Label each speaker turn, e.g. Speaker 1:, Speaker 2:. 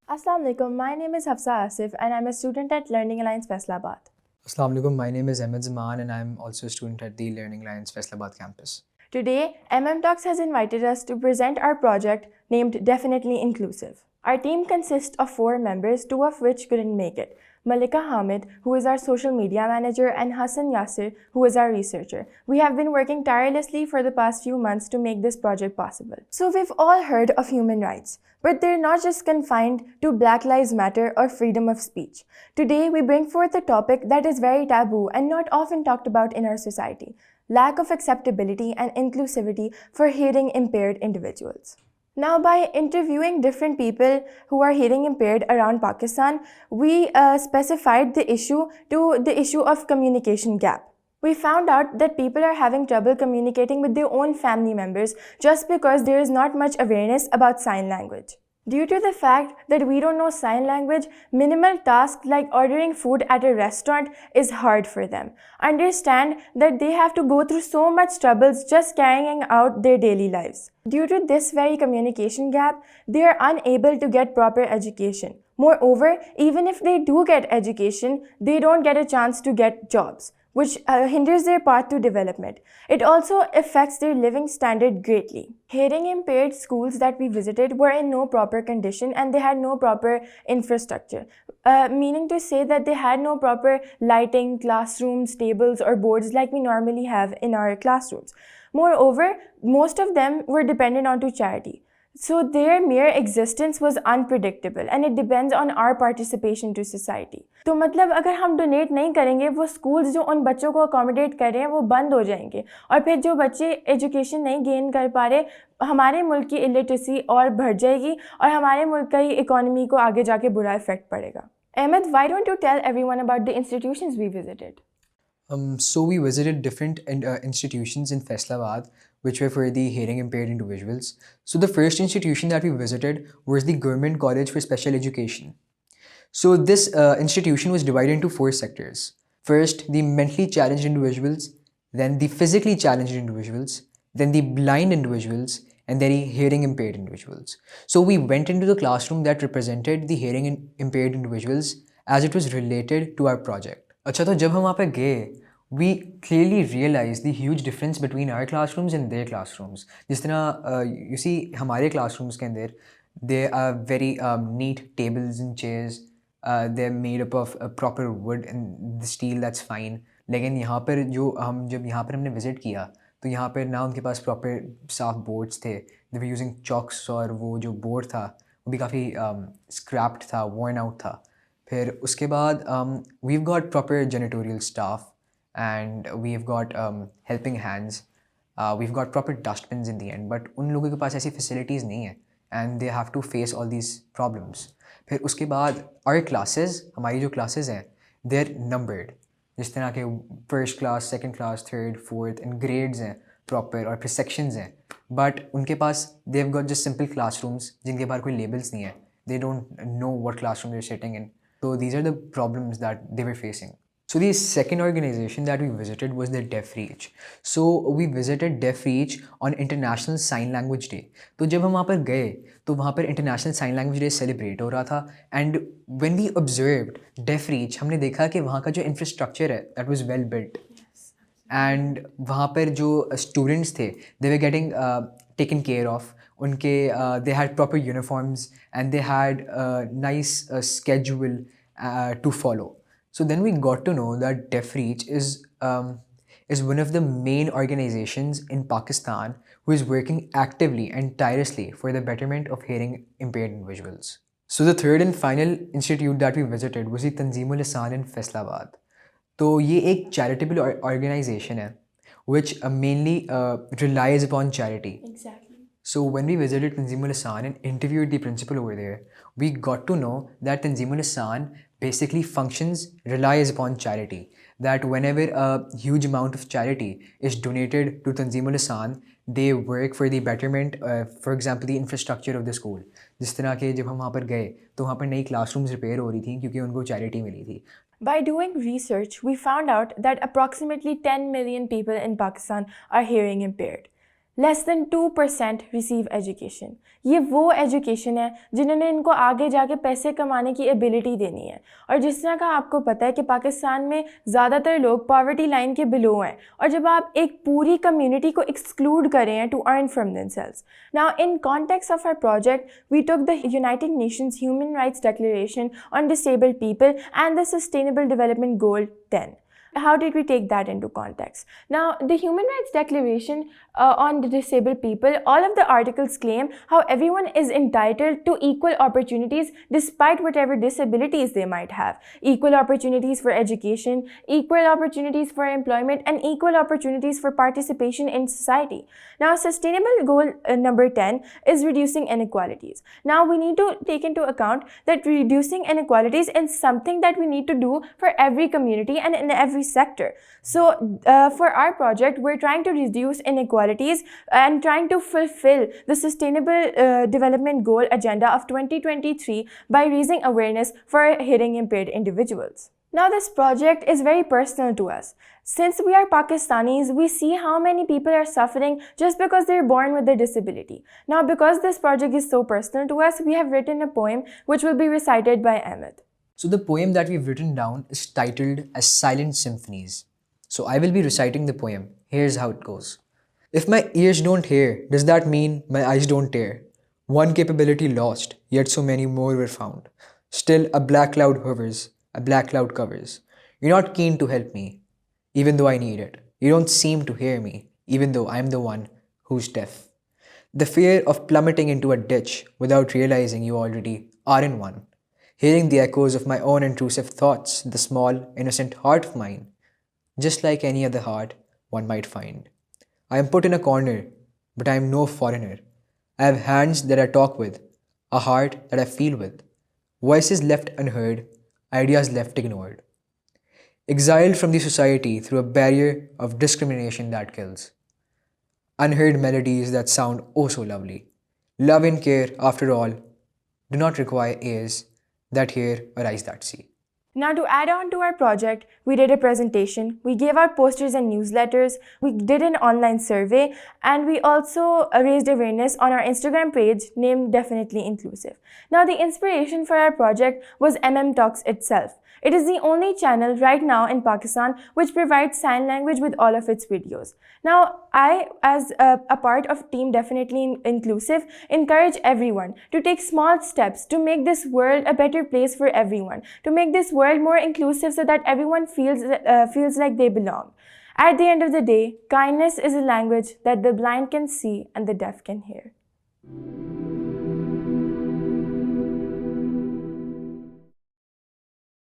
Speaker 1: Assalamu alaikum. My name is Hafsa Asif and I'm a student at Learning Alliance Faisalabad.
Speaker 2: Assalamu alaikum. My name is Ahmed Zaman and I'm also a student at the Learning Alliance Faisalabad campus.
Speaker 1: Today, Talks has invited us to present our project named Definitely Inclusive. Our team consists of 4 members, 2 of which couldn't make it. Malika, Hamid, who is our social media manager, and Hassan, Yasir, who is our researcher. We have been working tirelessly for the past few months to make this project possible. So we've all heard of human rights, but they're not just confined to Black Lives Matter or freedom of speech. Today, we bring forth a topic that is very taboo and not often talked about in our society: lack of acceptability and inclusivity for hearing impaired individuals. Now, by interviewing different people who are hearing impaired around Pakistan, we specified the issue to the issue of communication gap. We found out that people are having trouble communicating with their own family members just because there is not much awareness about sign language. Due to the fact that we don't know sign language, minimal tasks like ordering food at a restaurant is hard for them. Understand that they have to go through so much troubles just carrying out their daily lives. Due to this very communication gap, they are unable to get proper education. Moreover, even if they do get education, they don't get a chance to get jobs, which hinders their path to development. It also affects their living standard greatly. Hearing impaired schools that we visited were in no proper condition and they had no proper infrastructure, meaning to say that they had no proper lighting, classrooms, tables, or boards like we normally have in our classrooms. Moreover, most of them were dependent onto charity. So their mere existence was unpredictable and it depends on our participation to society. तो मतलब अगर हम donate नहीं करेंगे, वो schools जो उन बच्चों को अकोमोडेट कर रहे हैं वो बंद हो जाएंगे और फिर जो बच्चे एजुकेशन नहीं गेन कर पा रहे, हमारे मुल्क की इलिटरेसी और बढ़ जाएगी और हमारे मुल्क की इकोनॉमी को आगे जाके बुरा इफेक्ट पड़ेगा. Ahmed, why don't you tell everyone about the institutions we visited?
Speaker 2: So we visited different institutions in Faisalabad, which were for the hearing impaired individuals. So the first institution that we visited was the Government College for Special Education. So this institution was divided into 4 sectors. First, the mentally challenged individuals, then the physically challenged individuals, then the blind individuals, and then the hearing impaired individuals. So we went into the classroom that represented the hearing impaired individuals as it was related to our project. अच्छा, तो जब हम वहाँ पे गए, we clearly realized the huge difference between our classrooms and their classrooms. जिस तरह you see हमारे classrooms के अंदर there are very neat tables and chairs. They're made up of proper wood and the steel, that's fine. लेकिन यहाँ पर जब यहाँ पर हमने visit किया, तो यहाँ पर ना उनके पास proper साफ boards थे. They were using chalks और वो जो board था वो भी काफ़ी scrapped था, worn out था. फिर उसके बाद we've got proper janitorial staff and we've got helping hands. We've got proper dustbins in the end, but उन लोगों के पास ऐसी facilities नहीं है and they have to face all these problems. फिर उसके बाद our classes, हमारी जो classes हैं, they're numbered. जिस तरह के first class, second class, third, fourth and grades हैं proper और फिर sections हैं. But उनके पास they've got just simple classrooms जिनके बाहर कोई labels नहीं है. They don't know what classroom they're sitting in. So these are the problems that they were facing. So the second organization that we visited was the Deaf Reach. So we visited Deaf Reach on International Sign Language Day. तो जब हम वहाँ पर गए तो वहाँ पर International Sign Language Day celebrate हो रहा था and when we observed Deaf Reach हमने देखा कि वहाँ का जो infrastructure है that was well built. And वहाँ पर जो students थे they were getting taken care of. उनके they had proper uniforms and they had a nice schedule to follow. So then we got to know that Deaf Reach is one of the main organizations in Pakistan who is working actively and tirelessly for the betterment of hearing impaired individuals. So the third and final institute that we visited was the Tanzeemul Hassan in Faisalabad. तो ये एक charitable organization है which mainly relies upon charity.
Speaker 1: Exactly.
Speaker 2: So when we visited Tanzeemul Hassan and interviewed the principal over there, we got to know that Tanzeemul Hassan basically relies upon charity. That whenever a huge amount of charity is donated to Tanzeemul Hassan, they work for the betterment, for example, the infrastructure of the school. जिस तरह के जब हम वहाँ पर गए तो वहाँ पर नई classrooms repair हो रही थी क्योंकि उनको charity मिली थी.
Speaker 1: By doing research, we found out that approximately 10 million people in Pakistan are hearing impaired. Less than 2% receive education. ये वो एजुकेशन है जिन्होंने इनको आगे जाके पैसे कमाने की एबिलिटी देनी है। और जिस तरह का आपको पता है कि पाकिस्तान में ज़्यादातर लोग पॉवर्टी लाइन के बिलो हैं, और जब आप एक पूरी कम्युनिटी को एक्सक्लूड कर रहे हैं to earn from themselves. Now in context of our project we took the united nations human rights declaration on disabled people and the sustainable development goal 10. How did we take that into context? Now, the Human Rights Declaration on the disabled people, all of the articles claim how everyone is entitled to equal opportunities despite whatever disabilities they might have. Equal opportunities for education, equal opportunities for employment, and equal opportunities for participation in society. Now, sustainable goal number 10 is reducing inequalities. Now, we need to take into account that reducing inequalities is something that we need to do for every community and in every sector. So for our project, we're trying to reduce inequalities and trying to fulfill the sustainable development goal agenda of 2023 by raising awareness for hearing impaired individuals. Now this project is very personal to us. Since we are Pakistanis, we see how many people are suffering just because they're born with a disability. Now because this project is so personal to us, we have written a poem which will be recited by Ahmed.
Speaker 2: So the poem that we've written down is titled as Silent Symphonies. So I will be reciting the poem. Here's how it goes. If my ears don't hear, does that mean my eyes don't tear? One capability lost, yet so many more were found. Still a black cloud hovers, a black cloud covers. You're not keen to help me, even though I need it. You don't seem to hear me, even though I'm the one who's deaf. The fear of plummeting into a ditch without realizing you already are in one. Hearing the echoes of my own intrusive thoughts, the small, innocent heart of mine, just like any other heart one might find. I am put in a corner, but I am no foreigner. I have hands that I talk with, a heart that I feel with, voices left unheard, ideas left ignored. Exiled from the society through a barrier of discrimination that kills. Unheard melodies that sound oh so lovely. Love and care, after all, do not require ears that hear or eyes that see.
Speaker 1: Now to add on to our project, we did a presentation, we gave out posters and newsletters, we did an online survey, and we also raised awareness on our Instagram page named Definitely Inclusive. Now the inspiration for our project was Talks itself. It is the only channel right now in Pakistan which provides sign language with all of its videos. Now, I, as a part of Team Definitely Inclusive, encourage everyone to take small steps to make this world a better place for everyone, to make this world more inclusive so that everyone feels like they belong. At the end of the day, kindness is a language that the blind can see and the deaf can hear.